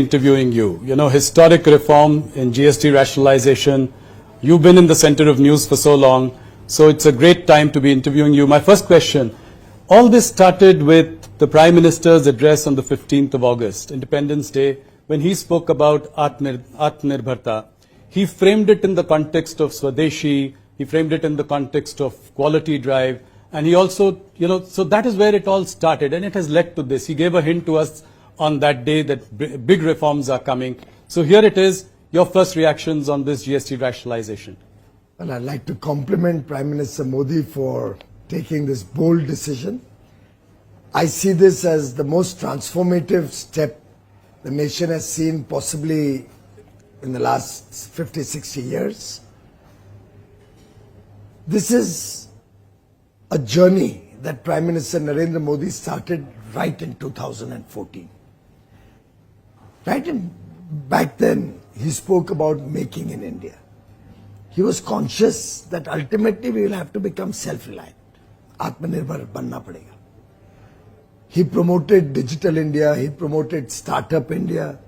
interviewing you. You know, historic reform in GST rationalization. You've been in the center of news for so long, so it's a great time to be interviewing you. My first question, all this started with the Prime Minister's address on the 15th of August, Independence Day, when he spoke about Atmanirbharta. He framed it in the context of Swadeshi, he framed it in the context of quality drive, and he also, so that is where it all started, and it has led to this. He gave a hint to us on that day that big reforms are coming. So here it is, your first reactions on this GST rationalization. Well, I'd like to compliment Prime Minister Modi for taking this bold decision. I see this as the most transformative step the nation has seen possibly in the last 50, 60 years. This is a journey that Prime Minister Narendra Modi started right in 2014. Back then, he spoke about making in India. He was conscious that ultimately we will have to become self-reliant. Atmanirbhar banna padega. He promoted Digital India, he promoted Startup India.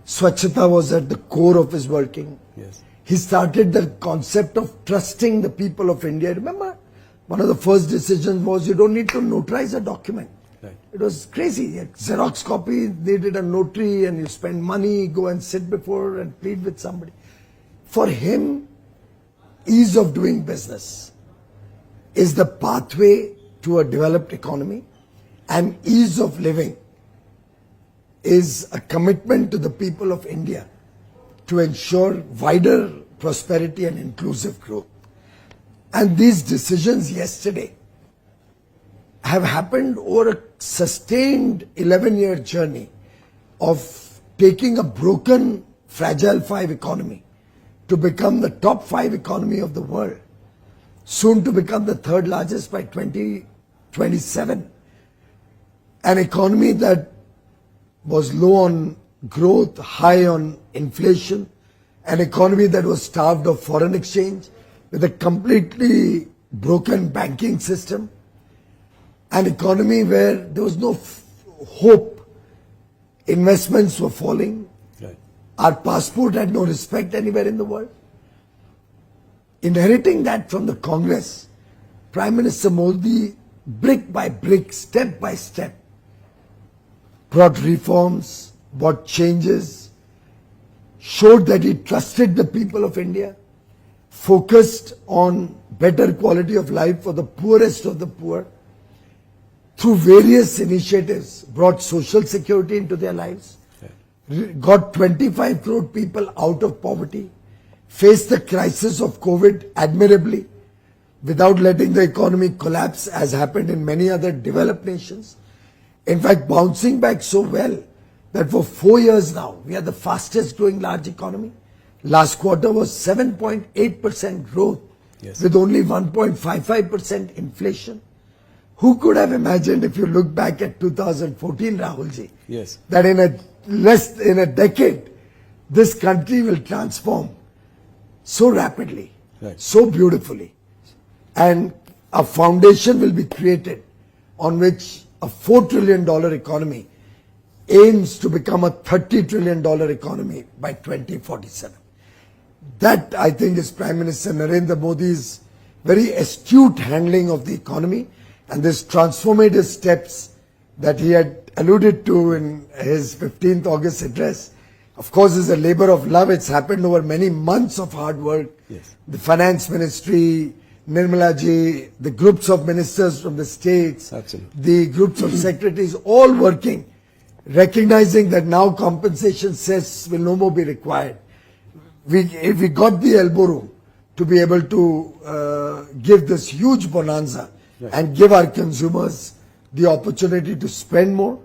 Swachhata was at the core of his working. Yes. He started the concept of trusting the people of India. Remember, one of the first decisions was you don't need to notarize a document. Right. It was crazy. A Xerox copy, they did a notary and you spend money, go and sit before and plead with somebody. For him, ease of doing business is the pathway to a developed economy, and ease of living is a commitment to the people of India to ensure wider prosperity and inclusive growth. And these decisions yesterday have happened over a sustained 11-year journey of taking a broken, fragile 5 economy to become the top 5 economy of the world, soon to become the 3rd largest by 2027. An economy that was low on growth, high on inflation, an economy that was starved of foreign exchange, with a completely broken banking system, an economy where there was no hope, investments were falling, right. Our passport had no respect anywhere in the world. Inheriting that from the Congress, Prime Minister Modi, brick by brick, step by step, brought reforms, brought changes, showed that he trusted the people of India, focused on better quality of life for the poorest of the poor, through various initiatives, brought social security into their lives, got 25 crore people out of poverty, faced the crisis of COVID admirably, without letting the economy collapse as happened in many other developed nations. In fact, bouncing back so well that for 4 years now, we are the fastest growing large economy. Last quarter was 7.8% growth, yes, with only 1.55% inflation. Who could have imagined, if you look back at 2014, Rahul ji, yes, that in a decade, this country will transform so rapidly, right, so beautifully, and a foundation will be created on which a $4 trillion economy aims to become a $30 trillion economy by 2047. That, I think, is Prime Minister Narendra Modi's very astute handling of the economy, and these transformative steps that he had alluded to in his 15th August address, of course, is a labor of love. It's happened over many months of hard work. yes, The Finance Ministry, Nirmala ji, the groups of ministers from the states, absolutely, the groups of secretaries, all working, recognizing that now compensation cess will no more be required. We got the elbow room to be able to give this huge bonanza, right, and give our consumers the opportunity to spend more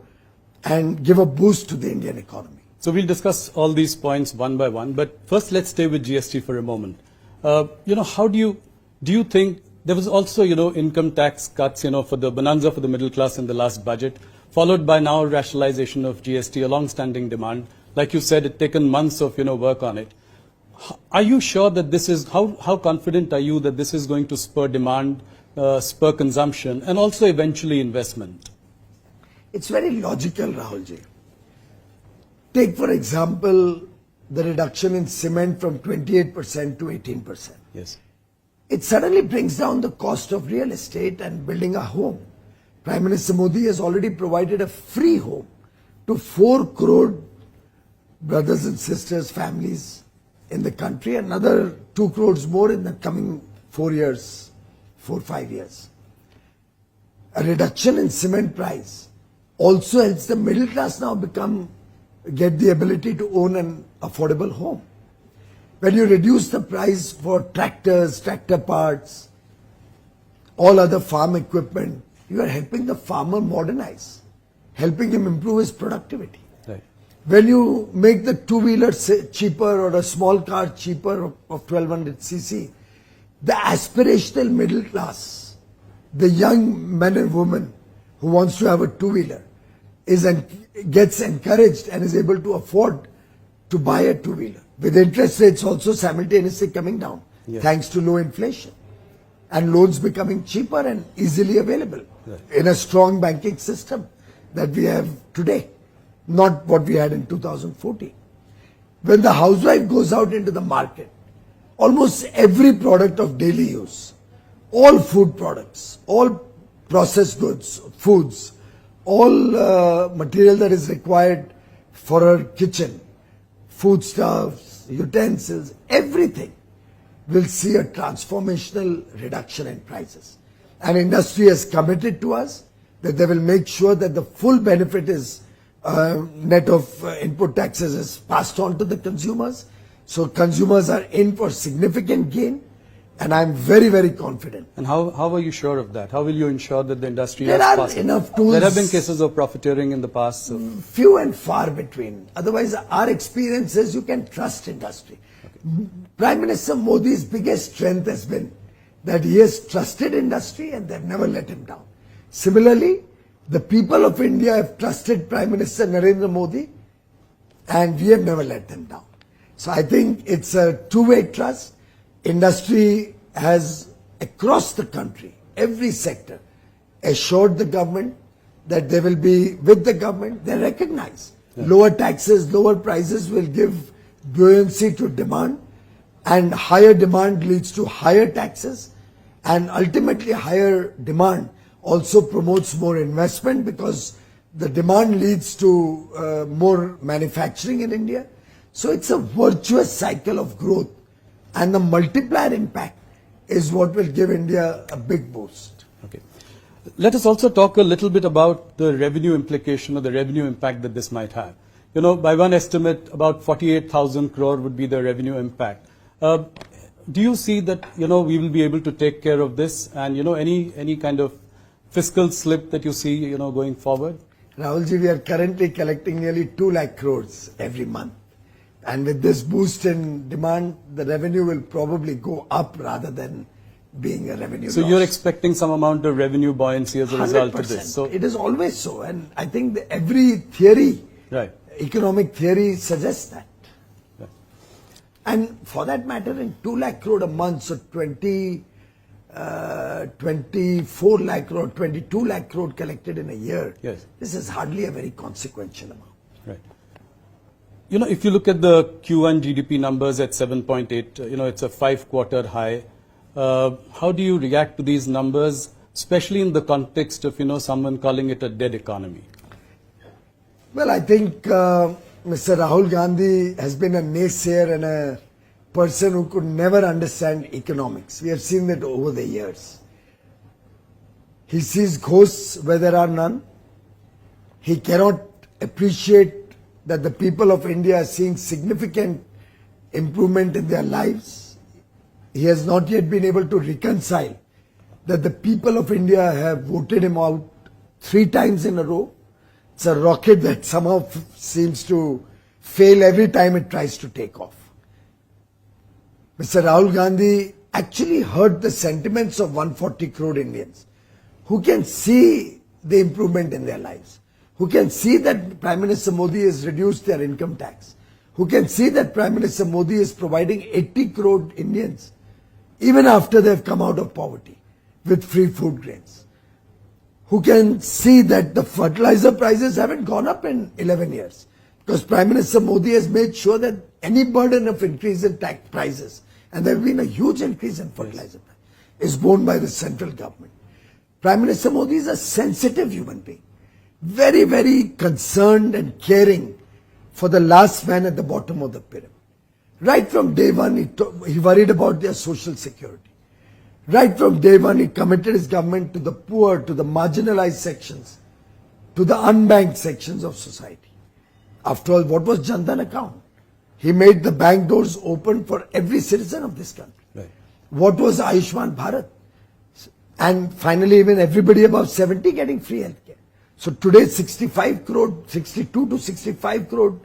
and give a boost to the Indian economy. So we'll discuss all these points one by one, but first let's stay with GST for a moment. How do you think there was also, income tax cuts, for the bonanza for the middle class in the last budget, followed by now rationalization of GST, a long-standing demand. Like you said, it's taken months of, work on it. Are you sure that this is, how confident are you that this is going to spur demand, spur consumption, and also eventually investment? It's very logical, Rahul ji. Take, for example, the reduction in cement from 28% to 18%. Yes. It suddenly brings down the cost of real estate and building a home. Prime Minister Modi has already provided a free home to 4 crore brothers and sisters, families in the country, another 2 crores more in the coming 4 years, 4-5 years. A reduction in cement price also helps the middle class now get the ability to own an affordable home. When you reduce the price for tractors, tractor parts, all other farm equipment, you are helping the farmer modernize, helping him improve his productivity. Right. When you make the two-wheeler cheaper or a small car cheaper of 1200cc, the aspirational middle class, the young men and women who wants to have a two-wheeler, gets encouraged and is able to afford to buy a two-wheeler, with interest rates also simultaneously coming down, yes, thanks to low inflation and loans becoming cheaper and easily available, right, in a strong banking system that we have today, not what we had in 2014. When the housewife goes out into the market, almost every product of daily use, all food products, all processed goods, foods, all material that is required for her kitchen, foodstuffs, utensils, everything will see a transformational reduction in prices. And industry has committed to us that they will make sure that the full benefit is net of input taxes is passed on to the consumers. So consumers are in for significant gain. And I'm very, very confident. And how are you sure of that? How will you ensure that the industry there has are passed? Enough tools. There have been cases of profiteering in the past. So. Few and far between. Otherwise, our experience is you can trust industry. Okay. Prime Minister Modi's biggest strength has been that he has trusted industry and they've never let him down. Similarly, the people of India have trusted Prime Minister Narendra Modi and we have never let them down. So I think it's a two-way trust. Industry has, across the country, every sector, assured the government that they will be with the government. They recognize lower taxes, lower prices will give buoyancy to demand, and higher demand leads to higher taxes, and ultimately higher demand also promotes more investment because the demand leads to more manufacturing in India. So it's a virtuous cycle of growth. And the multiplier impact is what will give India a big boost. Okay. Let us also talk a little bit about the revenue implication or the revenue impact that this might have. You know, by one estimate, about 48,000 crore would be the revenue impact. Do you see that, you know, we will be able to take care of this and, you know, any kind of fiscal slip that you see, you know, going forward? Rahulji, we are currently collecting nearly 2 lakh crores every month. And with this boost in demand, the revenue will probably go up rather than being a revenue So loss. you're expecting some amount of revenue buoyancy as a result of this. So it is always so. And I think that every theory, right, economic theory suggests that. Right. And for that matter, in 2 lakh crore a month, so 24 lakh crore, 22 lakh crore collected in a year. Yes. This is hardly a very consequential amount. Right. You know, if you look at the Q1 GDP numbers at 7.8, you know, it's a 5-quarter high. How do you react to these numbers, especially in the context of, you know, someone calling it a dead economy? Well, I think Mr. Rahul Gandhi has been a naysayer and a person who could never understand economics. We have seen that over the years. He sees ghosts where there are none. He cannot appreciate that the people of India are seeing significant improvement in their lives. He has not yet been able to reconcile that the people of India have voted him out 3 times in a row. It's a rocket that somehow seems to fail every time it tries to take off. Mr. Rahul Gandhi actually heard the sentiments of 140 crore Indians who can see the improvement in their lives, who can see that Prime Minister Modi has reduced their income tax, who can see that Prime Minister Modi is providing 80 crore Indians, even after they've come out of poverty, with free food grains, who can see that the fertilizer prices haven't gone up in 11 years. Because Prime Minister Modi has made sure that any burden of increase in tax prices, and there has been a huge increase in fertilizer price, is borne by the central government. Prime Minister Modi is a sensitive human being, very, very concerned and caring for the last man at the bottom of the pyramid. Right from day one, he worried about their social security. Right from day one, he committed his government to the poor, to the marginalized sections, to the unbanked sections of society. After all, what was Jan Dhan account? He made the bank doors open for every citizen of this country. Right. What was Ayushman Bharat? And finally, even everybody above 70 getting free healthcare. So today, 65 crore, 62 to 65 crore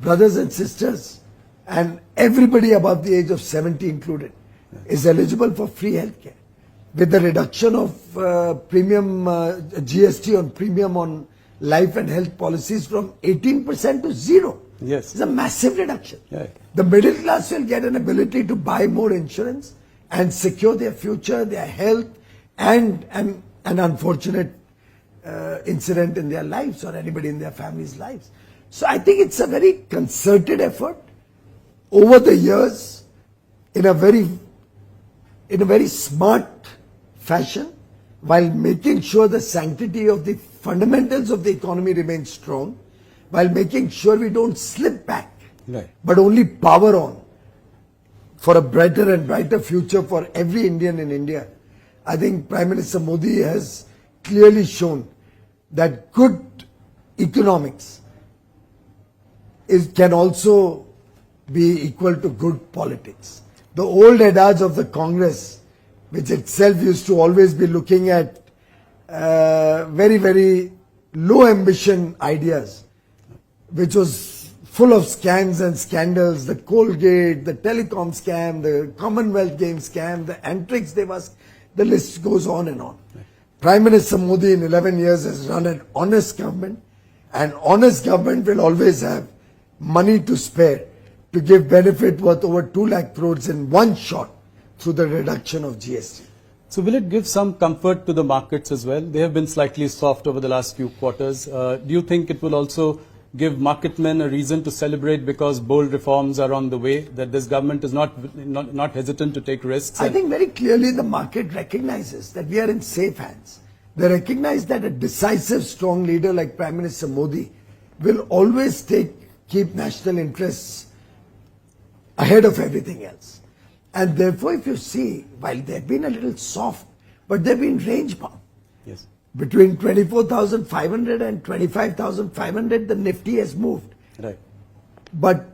brothers and sisters, and everybody above the age of 70 included, is eligible for free healthcare. With the reduction of premium GST on premium on life and health policies from 18% to 0. Yes. It's a massive reduction. Yeah. The middle class will get an ability to buy more insurance and secure their future, their health, and an unfortunate incident in their lives or anybody in their family's lives. So I think it's a very concerted effort over the years in a very smart fashion, while making sure the sanctity of the fundamentals of the economy remains strong, while making sure we don't slip back, right, but only power on for a brighter and brighter future for every Indian in India. I think Prime Minister Modi has clearly shown that good economics can also be equal to good politics. The old adage of the Congress, which itself used to always be looking at very, very low ambition ideas, which was full of scams and scandals, the Colgate, the telecom scam, the Commonwealth Games scam, the Antrix Devas, the list goes on and on. Prime Minister Modi in 11 years has run an honest government, and honest government will always have money to spare to give benefit worth over 2 lakh crores in one shot through the reduction of GST. So will it give some comfort to the markets as well? They have been slightly soft over the last few quarters. Do you think it will also give market men a reason to celebrate because bold reforms are on the way, that this government is not hesitant to take risks? I think very clearly the market recognizes that we are in safe hands. They recognize that a decisive, strong leader like Prime Minister Modi will always keep national interests ahead of everything else. And therefore, if you see, while they've been a little soft, but they've been range bound. Yes. Between 24,500 and 25,500, the Nifty has moved. Right. But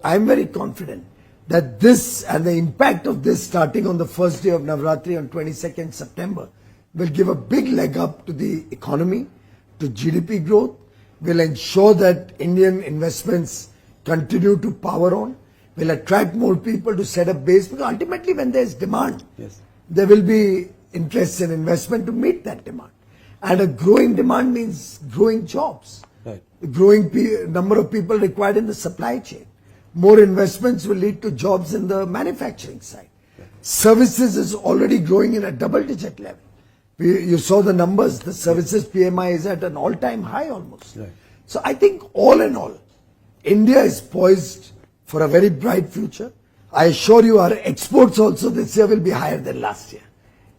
I'm very confident that this and the impact of this starting on the first day of Navratri on 22nd September will give a big leg up to the economy, to GDP growth, will ensure that Indian investments continue to power on, will attract more people to set up base, because ultimately when there is demand, yes, there will be interest in investment to meet that demand. And a growing demand means growing jobs, right, growing number of people required in the supply chain. More investments will lead to jobs in the manufacturing side. Right. Services is already growing in a double-digit level. You saw the numbers, the services PMI is at an all-time high almost. Right. So I think all in all, India is poised for a very bright future. I assure you our exports also this year will be higher than last year.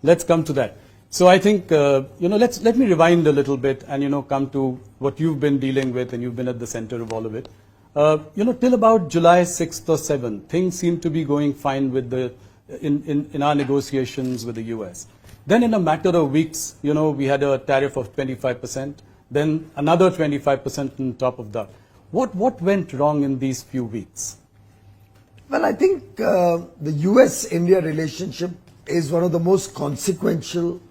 Let's come to that. So I think, let me rewind a little bit and, come to what you've been dealing with, and you've been at the center of all of it. Till about July 6th or 7th, things seem to be going fine with in our negotiations with the US. Then in a matter of weeks, we had a tariff of 25%, then another 25% on top of that. What went wrong in these few weeks? Well, I think the US-India relationship is one of the most consequential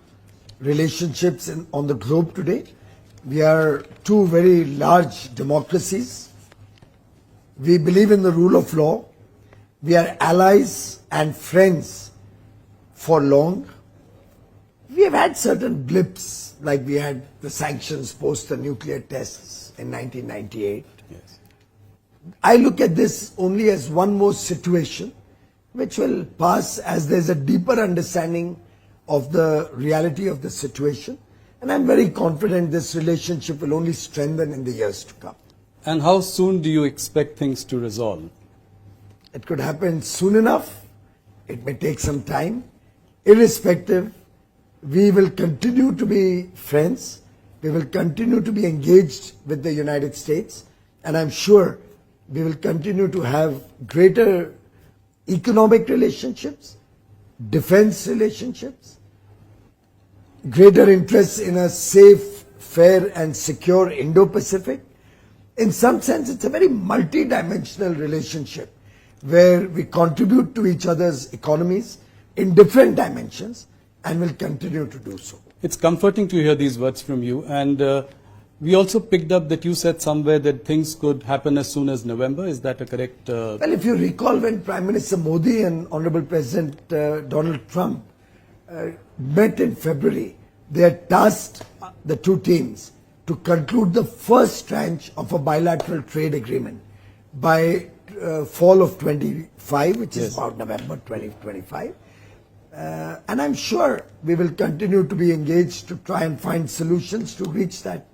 relationships on the globe today. We are two very large democracies. We believe in the rule of law. We are allies and friends for long. We have had certain blips, like we had the sanctions post the nuclear tests in 1998. Yes. I look at this only as one more situation which will pass as there's a deeper understanding of the reality of the situation. And I'm very confident this relationship will only strengthen in the years to come. And how soon do you expect things to resolve? It could happen soon enough. It may take some time. Irrespective, we will continue to be friends. We will continue to be engaged with the United States. And I'm sure we will continue to have greater economic relationships, defense relationships, greater interest in a safe, fair and secure Indo-Pacific. In some sense, it's a very multi-dimensional relationship where we contribute to each other's economies in different dimensions and will continue to do so. It's comforting to hear these words from you. And we also picked up that you said somewhere that things could happen as soon as November. Is that a correct? Well, if you recall, when Prime Minister Modi and Honorable President Donald Trump met in February, they had tasked the two teams to conclude the first tranche of a bilateral trade agreement by fall of 25, which is about November 2025. And I'm sure we will continue to be engaged to try and find solutions to reach that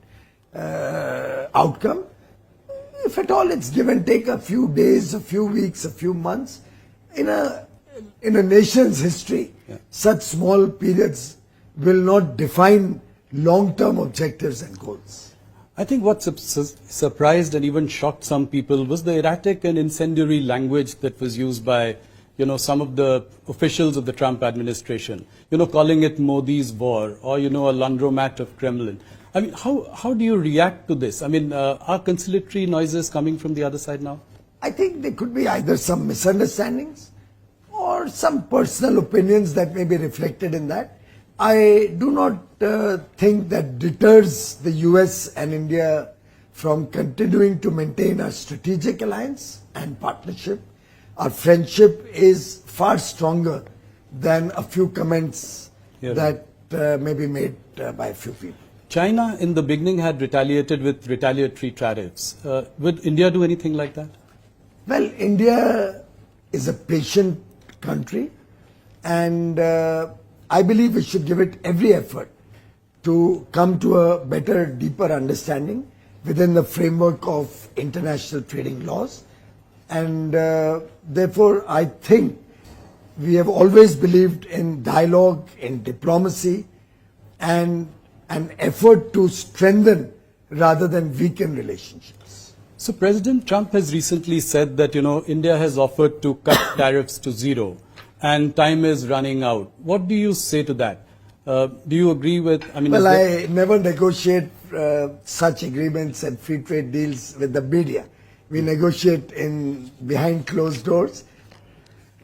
outcome. If at all it's give and take a few days, a few weeks, a few months, in a nation's history, such small periods will not define long-term objectives and goals. I think what surprised and even shocked some people was the erratic and incendiary language that was used by, some of the officials of the Trump administration, calling it Modi's war or, a laundromat of Kremlin. I mean, how do you react to this? I mean, are conciliatory noises coming from the other side now? I think there could be either some misunderstandings or some personal opinions that may be reflected in that. I do not think that deters the US and India from continuing to maintain our strategic alliance and partnership. Our friendship is far stronger than a few comments that may be made by a few people. China in the beginning had retaliated with retaliatory tariffs. Would India do anything like that? Well, India is a patient country, and I believe we should give it every effort to come to a better, deeper understanding within the framework of international trading laws. And therefore, I think we have always believed in dialogue, in diplomacy, and an effort to strengthen rather than weaken relationships. So President Trump has recently said that, India has offered to cut tariffs to zero and time is running out. What do you say to that? Do you agree with, Well, I never negotiate such agreements and free trade deals with the media. We negotiate behind closed doors.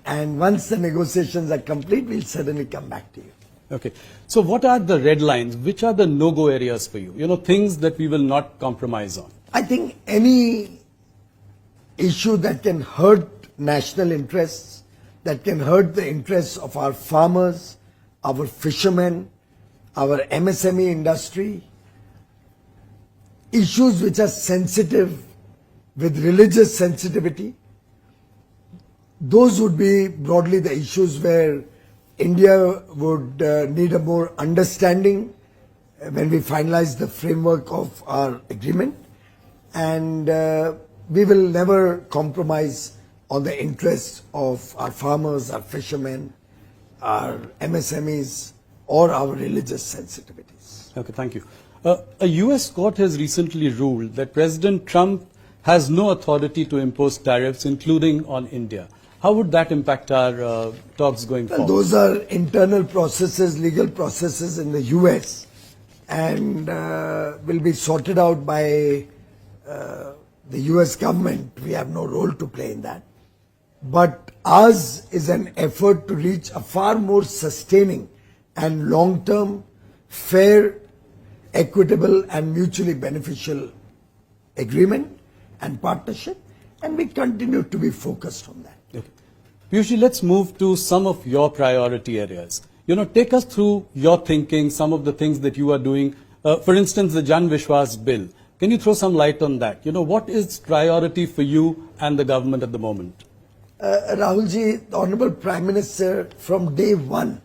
And once the negotiations are complete, we'll certainly come back to you. Okay. So what are the red lines? Which are the no-go areas for you? Things that we will not compromise on. I think any issue that can hurt national interests, that can hurt the interests of our farmers, our fishermen, our MSME industry, issues which are sensitive with religious sensitivity, those would be broadly the issues where India would need a more understanding when we finalize the framework of our agreement, and we will never compromise on the interests of our farmers, our fishermen, our MSMEs, or our religious sensitivities. Okay, thank you. A US court has recently ruled that President Trump has no authority to impose tariffs, including on India. How would that impact our talks going forward? Those are internal processes, legal processes in the US, and will be sorted out by the US government. We have no role to play in that. But ours is an effort to reach a far more sustaining and long-term, fair, equitable and mutually beneficial agreement and partnership, and we continue to be focused on that. Okay. Piyush, let's move to some of your priority areas. Take us through your thinking, some of the things that you are doing. For instance, the Jan Vishwas bill. Can you throw some light on that? What is priority for you and the government at the moment? Rahulji, the Honorable Prime Minister from day one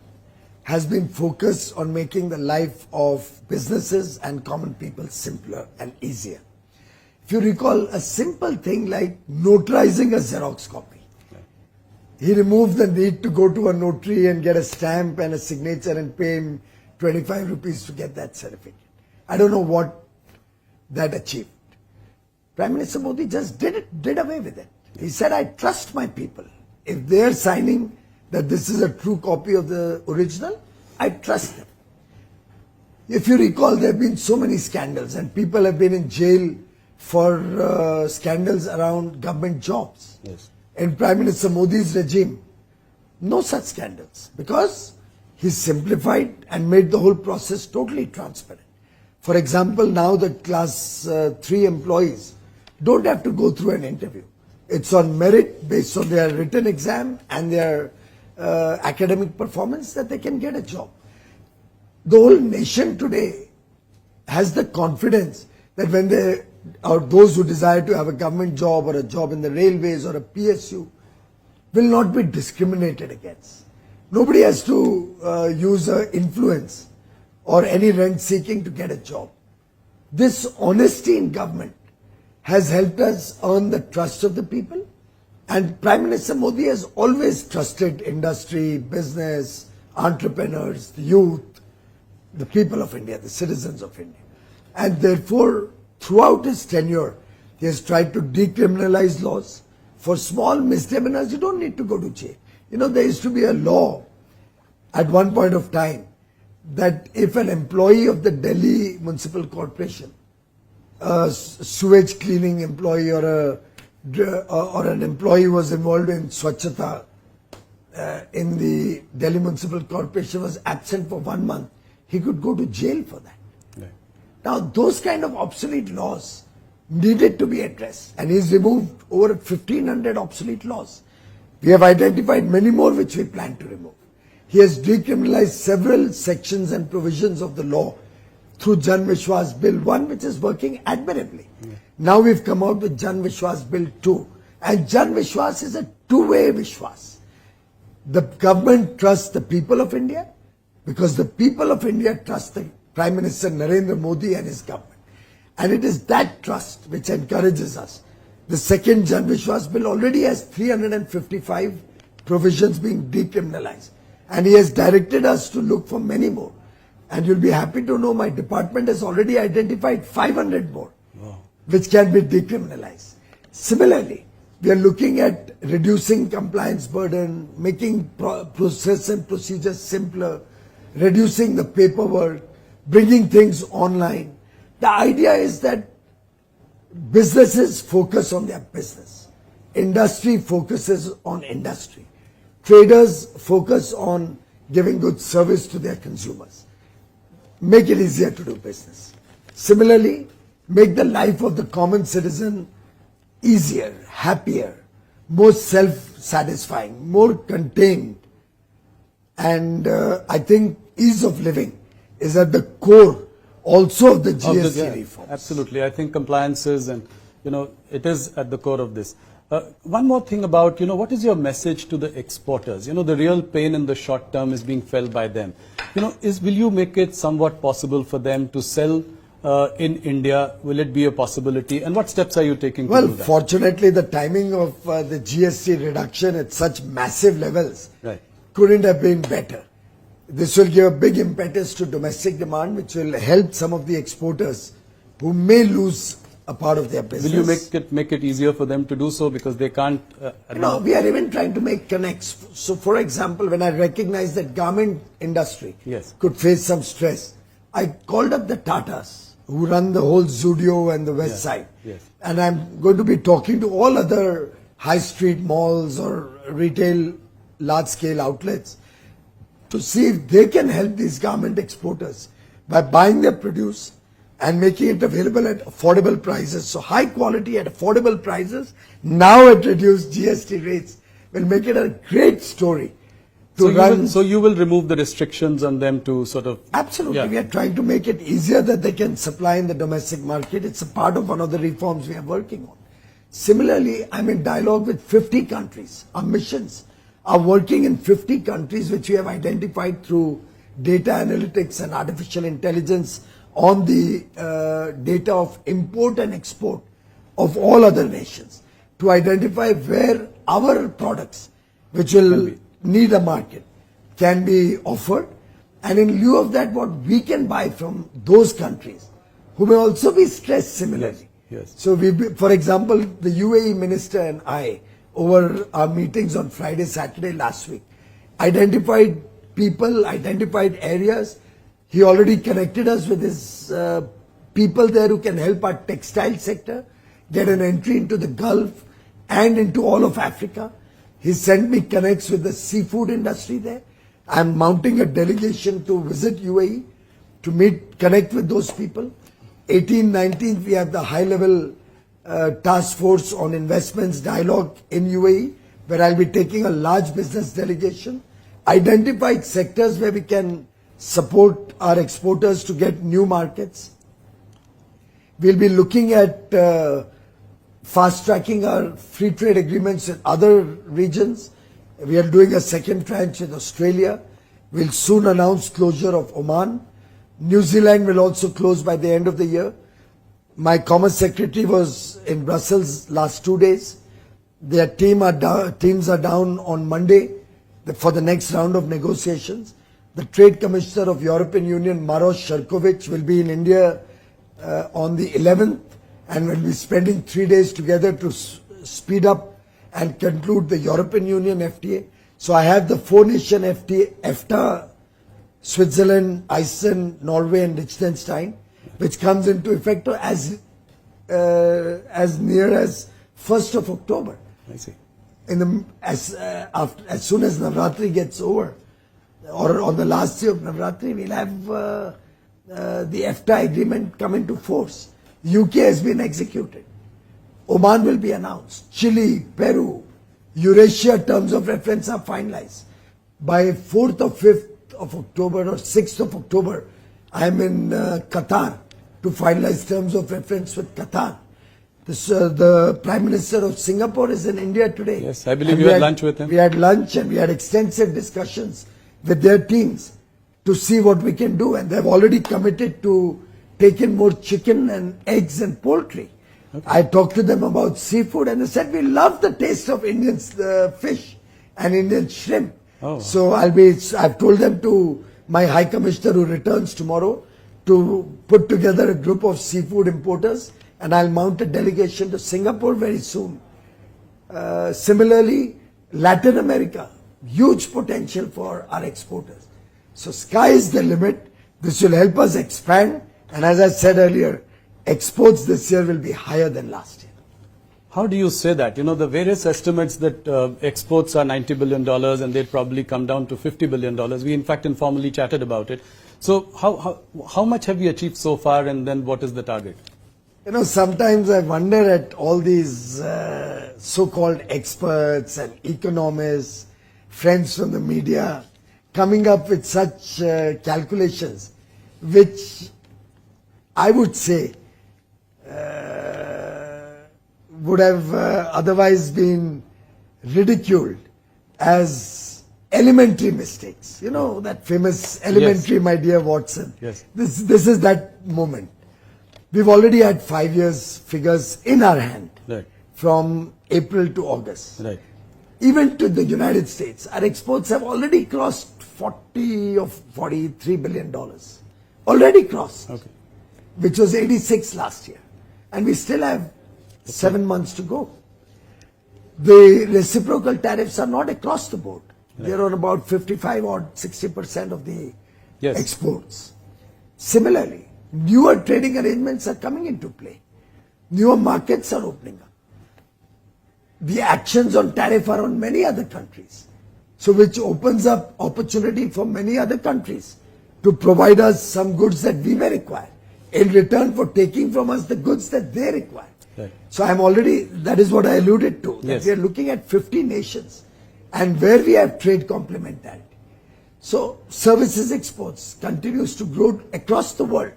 has been focused on making the life of businesses and common people simpler and easier. If you recall, a simple thing like notarizing a Xerox copy. He removed the need to go to a notary and get a stamp and a signature and pay him 25 rupees to get that certificate. I don't know what that achieved. Prime Minister Modi just did away with it. He said, I trust my people. If they're signing that this is a true copy of the original, I trust them. If you recall, there have been so many scandals and people have been in jail for scandals around government jobs. Yes. In Prime Minister Modi's regime, no such scandals because he simplified and made the whole process totally transparent. For example, now the class 3 employees don't have to go through an interview. It's on merit based on their written exam and their academic performance that they can get a job. The whole nation today has the confidence that when they, or those who desire to have a government job or a job in the railways or a PSU, will not be discriminated against. Nobody has to use influence or any rent seeking to get a job. This honesty in government has helped us earn the trust of the people, and Prime Minister Modi has always trusted industry, business, entrepreneurs, the youth, the people of India, the citizens of India. And therefore, throughout his tenure, he has tried to decriminalize laws. For small misdemeanors, you don't need to go to jail. You know, there used to be a law at one point of time that if an employee of the Delhi Municipal Corporation, a sewage cleaning employee or an employee was involved in Swachhata in the Delhi Municipal Corporation was absent for 1 month, he could go to jail for that. Right. Now, those kind of obsolete laws needed to be addressed, and he's removed over 1,500 obsolete laws. We have identified many more which we plan to remove. He has decriminalized several sections and provisions of the law through Jan Vishwas Bill 1, which is working admirably. Yeah. Now we've come out with Jan Vishwas Bill 2, and Jan Vishwas is a two-way Vishwas. The government trusts the people of India because the people of India trust the Prime Minister Narendra Modi and his government. And it is that trust which encourages us. The second Jan Vishwas Bill already has 355 provisions being decriminalized. And he has directed us to look for many more. And you'll be happy to know my department has already identified 500 more, which can be decriminalized. Similarly, we are looking at reducing compliance burden, making process and procedures simpler, reducing the paperwork, bringing things online. The idea is that businesses focus on their business. Industry focuses on industry. Traders focus on giving good service to their consumers. Make it easier to do business. Similarly, make the life of the common citizen easier, happier, more self-satisfying, more contained. And I think ease of living is at the core also of the GST reforms. Absolutely. I think compliances and, it is at the core of this. One more thing about, what is your message to the exporters? The real pain in the short term is being felt by them. Will you make it somewhat possible for them to sell in India? Will it be a possibility? And what steps are you taking to do that? Well, fortunately, the timing of the GST reduction at such massive levels couldn't have been better. This will give a big impetus to domestic demand, which will help some of the exporters who may lose a part of their business. Will you make it easier for them to do so because they can't? We are even trying to make connects. So, for example, when I recognized that garment industry could face some stress, I called up the Tatas who run the whole Zudio and the West Side. And I'm going to be talking to all other high street malls or retail large-scale outlets to see if they can help these garment exporters by buying their produce and making it available at affordable prices. So high quality at affordable prices, now at reduced GST rates, will make it a great story to run. So you will remove the restrictions on them to sort of... Absolutely. We are trying to make it easier that they can supply in the domestic market. It's a part of one of the reforms we are working on. Similarly, I'm in dialogue with 50 countries. Our missions are working in 50 countries, which we have identified through data analytics and artificial intelligence on the data of import and export of all other nations to identify where our products, which will need a market, can be offered, and in lieu of that, what we can buy from those countries who may also be stressed similarly. Yes. So for example, the UAE minister and I, over our meetings on Friday, Saturday last week, identified people, identified areas. He already connected us with his people there who can help our textile sector get an entry into the Gulf and into all of Africa. He sent me connects with the seafood industry there. I'm mounting a delegation to visit UAE to connect with those people. 18, 19, we have the high-level task force on investments dialogue in UAE, where I'll be taking a large business delegation, identified sectors where we can support our exporters to get new markets. We'll be looking at fast-tracking our free trade agreements in other regions. We are doing a second tranche in Australia. We'll soon announce closure of Oman. New Zealand will also close by the end of the year. My Commerce Secretary was in Brussels last 2 days. Their teams are down on Monday for the next round of negotiations. The Trade Commissioner of European Union, Maros Sharkovic, will be in India on the 11th and will be spending 3 days together to speed up and conclude the European Union FTA. So I have the 4-nation FTA, EFTA, Switzerland, Iceland, Norway and Liechtenstein, which comes into effect as near as 1st of October. I see. As soon as Navratri gets over, or on the last day of Navratri, we'll have the EFTA agreement come into force. UK has been executed. Oman will be announced. Chile, Peru, Eurasia terms of reference are finalized. By 4th or 5th of October or 6th of October, I am in Qatar to finalize terms of reference with Qatar. The Prime Minister of Singapore is in India today. Yes, I believe you had lunch with him. We had lunch and we had extensive discussions with their teams to see what we can do. And they've already committed to take in more chicken and eggs and poultry. Okay. I talked to them about seafood and they said, we love the taste of Indian fish and Indian shrimp. Oh. So I've told them to my High Commissioner who returns tomorrow to put together a group of seafood importers, and I'll mount a delegation to Singapore very soon. Similarly, Latin America, huge potential for our exporters. So sky is the limit. This will help us expand, and as I said earlier, exports this year will be higher than last year. How do you say that? You know, the various estimates that exports are $90 billion and they'll probably come down to $50 billion. We in fact informally chatted about it. So how much have we achieved so far, and then what is the target? You know, sometimes I wonder at all these so-called experts and economists, friends from the media, coming up with such calculations, which I would say would have otherwise been ridiculed as elementary mistakes. You know, that famous elementary, yes, my dear Watson. Yes. This is that moment. We've already had 5 years figures in our hand, right, from April to August. Right. Even to the United States, our exports have already crossed 40 or $43 billion. Already crossed. Okay. Which was 86 last year. And we still have 7 months to go. The reciprocal tariffs are not across the board. Right. They're on about 55 or 60% of the, yes, exports. Similarly, newer trading arrangements are coming into play. Newer markets are opening up. The actions on tariff are on many other countries. So which opens up opportunity for many other countries to provide us some goods that we may require in return for taking from us the goods that they require. Right. So that is what I alluded to. Yes. That we are looking at 50 nations and where we have trade complementarity. So services exports continues to grow across the world.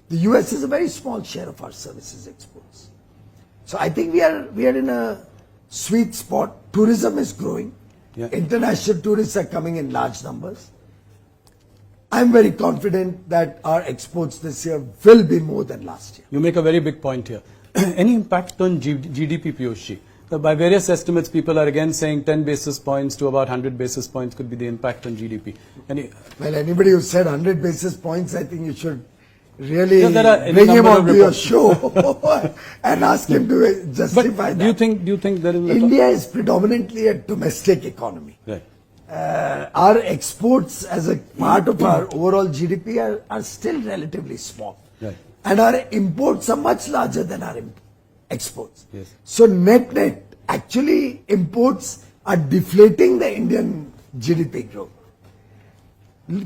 The US is a very small share of our services exports. So I think we are in a sweet spot. Tourism is growing. Yeah. International tourists are coming in large numbers. I'm very confident that our exports this year will be more than last year. You make a very big point here. Any impact on GDP, Piyush? By various estimates, people are again saying 10 basis points to about 100 basis points could be the impact on GDP. Well, anybody who said 100 basis points, I think you should really Yeah, there are any bring him number of onto your reports. show and ask him to justify But that. do you think there is India is predominantly a domestic economy. Right. Our exports as a part of our overall GDP are still relatively small. Right. And our imports are much larger than our exports. Yes. So net, actually imports are deflating the Indian GDP growth.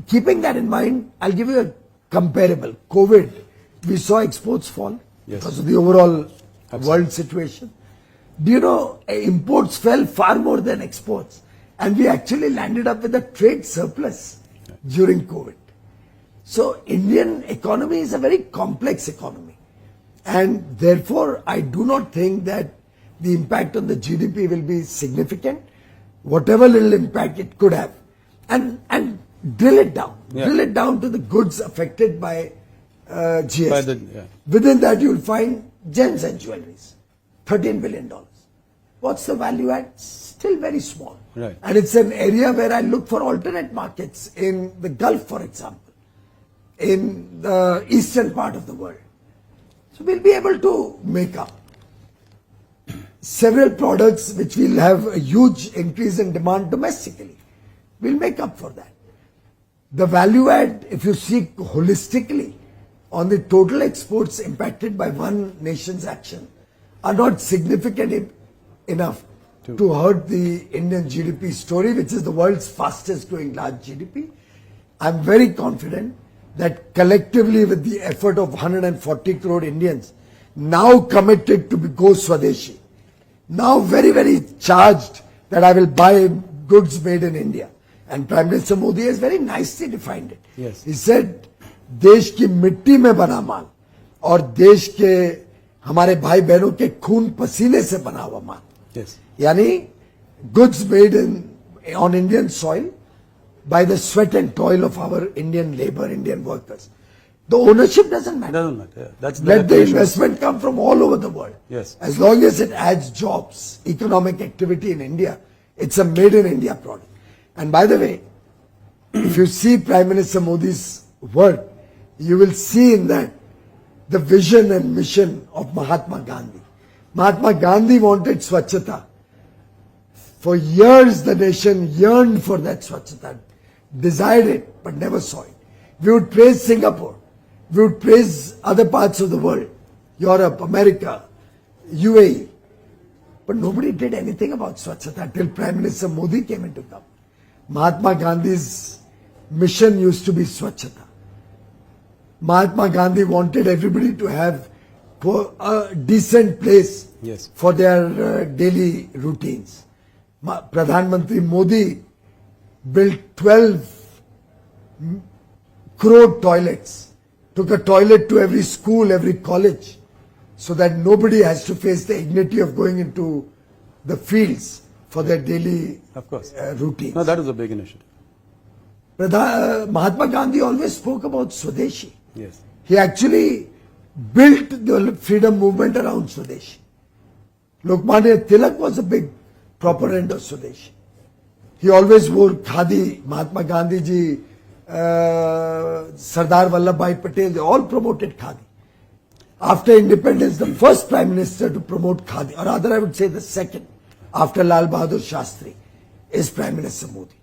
Keeping that in mind, I'll give you a comparable. COVID, we saw exports fall because of the overall world situation. Do you know, imports fell far more than exports. And we actually landed up with a trade surplus during COVID. So Indian economy is a very complex economy. And therefore, I do not think that the impact on the GDP will be significant. Whatever little impact it could have. And drill it down. Yeah. Drill it down to the goods affected by GST. Yeah. Within that, you will find gems and jewelries. $13 billion. What's the value add? Still very small. Right. And it's an area where I look for alternate markets in the Gulf, for example, in the eastern part of the world. So we'll be able to make up. Several products which will have a huge increase in demand domestically. We'll make up for that. The value add, if you see holistically on the total exports impacted by one nation's action, are not significant enough to hurt the Indian GDP story, which is the world's fastest growing large GDP. I'm very confident that collectively with the effort of 140 crore Indians now committed to go Swadeshi, now very, very charged that I will buy goods made in India. And Prime Minister Modi has very nicely defined it. Yes. He said, देश की मिट्टी में बना माल और देश के हमारे भाई बहनों के खून पसीने से बना हुआ माल. Yes. Yani goods made on Indian soil by the sweat and toil of our Indian labor, Indian workers. The ownership doesn't matter. Doesn't matter. Yeah. That's Let the definition. investment come from all over the world. Yes. As long as it adds jobs, economic activity in India, it's a made in India product. And by the way, if you see Prime Minister Modi's word, you will see in that the vision and mission of Mahatma Gandhi. Mahatma Gandhi wanted Swachhata. For years the nation yearned for that Swachhata, desired it, but never saw it. We would praise Singapore. We would praise other parts of the world, Europe, America, UAE. But nobody did anything about Swachhata till Prime Minister Modi came into government. Mahatma Gandhi's mission used to be Swachhata. Mahatma Gandhi wanted everybody to have a decent place Yes. for their daily routines. Pradhan Mantri Modi built 12 crore toilets, took a toilet to every school, every college, so that nobody has to face the indignity of going into the fields for their daily Of course. routines. No, that is a big initiative. Mahatma Gandhi always spoke about Swadeshi. Yes. He actually built the freedom movement around Swadeshi. Lokmanya Tilak was a big proponent of Swadeshi. He always wore khadi. Mahatma Gandhi ji, Sardar Vallabhbhai Patel, they all promoted khadi. After independence, the first prime minister to promote khadi, or rather I would say the second, after Lal Bahadur Shastri, is Prime Minister Modi.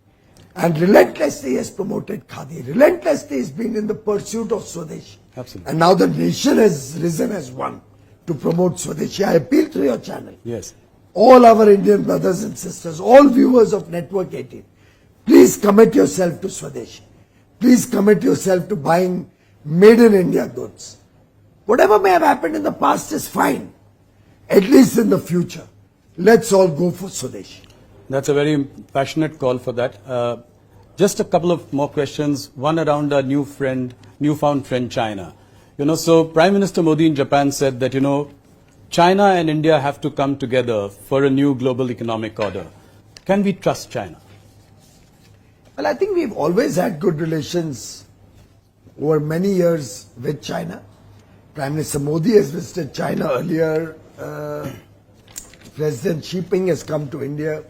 And relentlessly he has promoted khadi. Relentlessly he has been in the pursuit of Swadeshi. Absolutely. And now the nation has risen as one to promote Swadeshi. I appeal to your channel. Yes. All our Indian brothers and sisters, all viewers of Network 18, please commit yourself to Swadeshi. Please commit yourself to buying made in India goods. Whatever may have happened in the past is fine. At least in the future, let's all go for Swadeshi. That's a very passionate call for that. Just a couple of more questions. One around our newfound friend China. So Prime Minister Modi in Japan said that, China and India have to come together for a new global economic order. Can we trust China? Well, I think we've always had good relations over many years with China. Prime Minister Modi has visited China earlier. President Xi Jinping has come to India.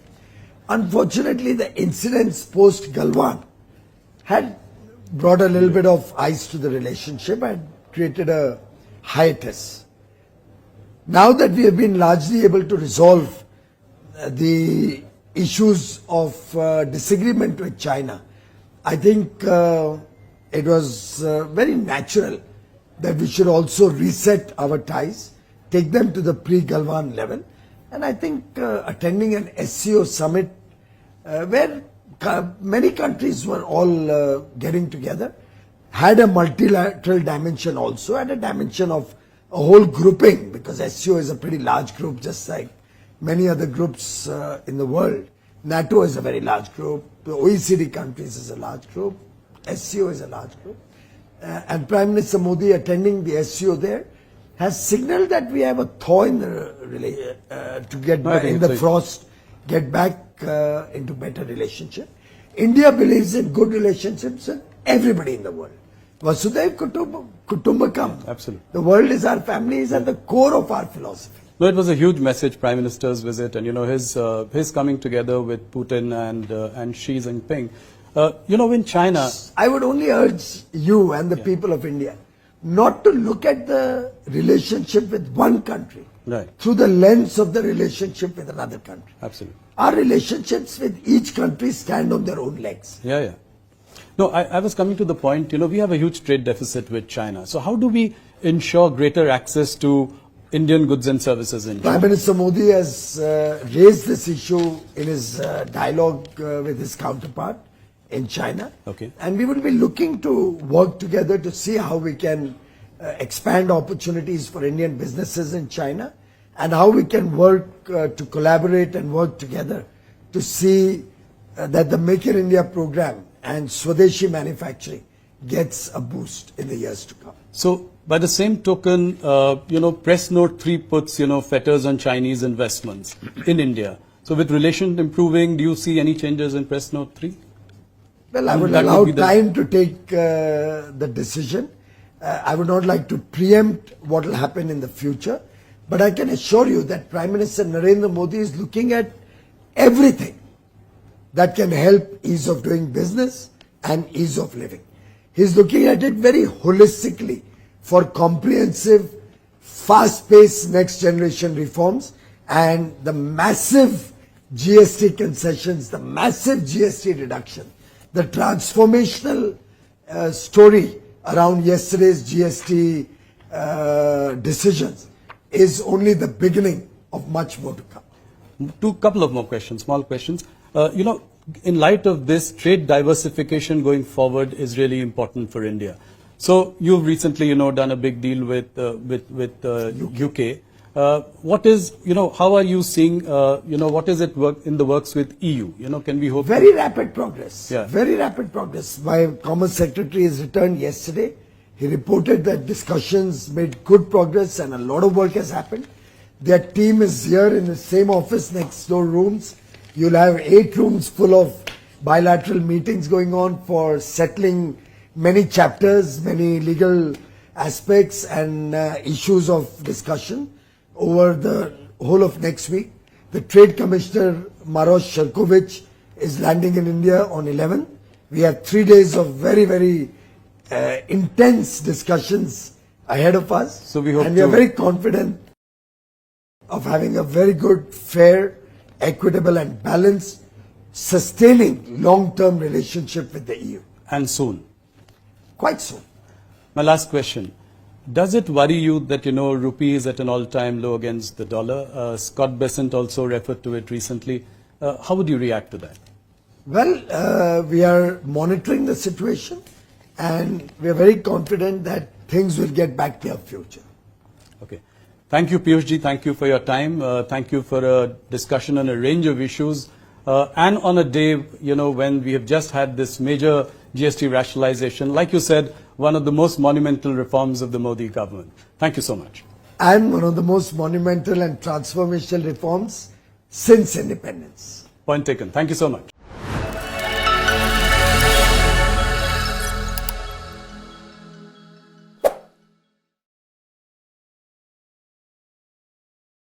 Unfortunately, the incidents post Galwan had brought a little bit of ice to the relationship and created a hiatus. Now that we have been largely able to resolve the issues of disagreement with China, I think it was very natural that we should also reset our ties, take them to the pre-Galwan level. And I think attending an SCO summit where many countries were all getting together had a multilateral dimension also, and a dimension of a whole grouping, because SCO is a pretty large group, just like many other groups in the world. NATO is a very large group, the OECD countries is a large group, SCO is a large group. And Prime Minister Modi attending the SCO there has signaled that we have a thaw in the to get back in the frost, get back into better relationship. India believes in good relationships with everybody in the world. Vasudhaiv Kutumbakam. Absolutely. The world is our family, is at the core of our philosophy. No, it was a huge message, Prime Minister's visit, and his coming together with Putin and Xi Jinping. In China, I would only urge you and the people of India not to look at the relationship with one country through the lens of the relationship with another country. Absolutely. Our relationships with each country stand on their own legs. Yeah. No, I was coming to the point, we have a huge trade deficit with China. So how do we ensure greater access to Indian goods and services in China? Prime Minister Modi has raised this issue in his dialogue with his counterpart in China. Okay. And we will be looking to work together to see how we can expand opportunities for Indian businesses in China, and how we can work to collaborate and work together to see that the Make in India program and Swadeshi manufacturing gets a boost in the years to come. So, by the same token, Press Note 3 puts, fetters on Chinese investments in India. So, with relations improving, do you see any changes in Press Note 3? Well, I would allow time to take the decision. I would not like to preempt what will happen in the future. But I can assure you that Prime Minister Narendra Modi is looking at everything that can help ease of doing business and ease of living. He's looking at it very holistically for comprehensive, fast-paced next generation reforms, and the massive GST concessions, the massive GST reduction, the transformational story around yesterday's GST decisions is only the beginning of much more to come. Couple of more questions, small questions. In light of this, trade diversification going forward is really important for India. So you've recently, done a big deal with UK. What is, how are you seeing, what is it in the works with EU? Can we hope? Very rapid progress. Yeah. Very rapid progress. My Commerce Secretary has returned yesterday. He reported that discussions made good progress and a lot of work has happened. Their team is here in the same office, next door rooms. You'll have 8 rooms full of bilateral meetings going on for settling many chapters, many legal aspects and issues of discussion over the whole of next week. The Trade Commissioner Maros Sharkovich is landing in India on 11th. We have 3 days of very, very intense discussions ahead of us. So we hope and we are very confident of having a very good, fair, equitable and balanced, sustaining long-term relationship with the EU. And soon. Quite soon. My last question. Does it worry you that, rupee is at an all-time low against the dollar? Scott Bessent also referred to it recently. How would you react to that? Well, we are monitoring the situation and we are very confident that things will get back to their future. Okay. Thank you, Piyush ji. Thank you for your time. Thank you for a discussion on a range of issues. And on a day, when we have just had this major GST rationalization, like you said, one of the most monumental reforms of the Modi government. Thank you so much. And one of the most monumental and transformational reforms since independence. Point taken. Thank you so much.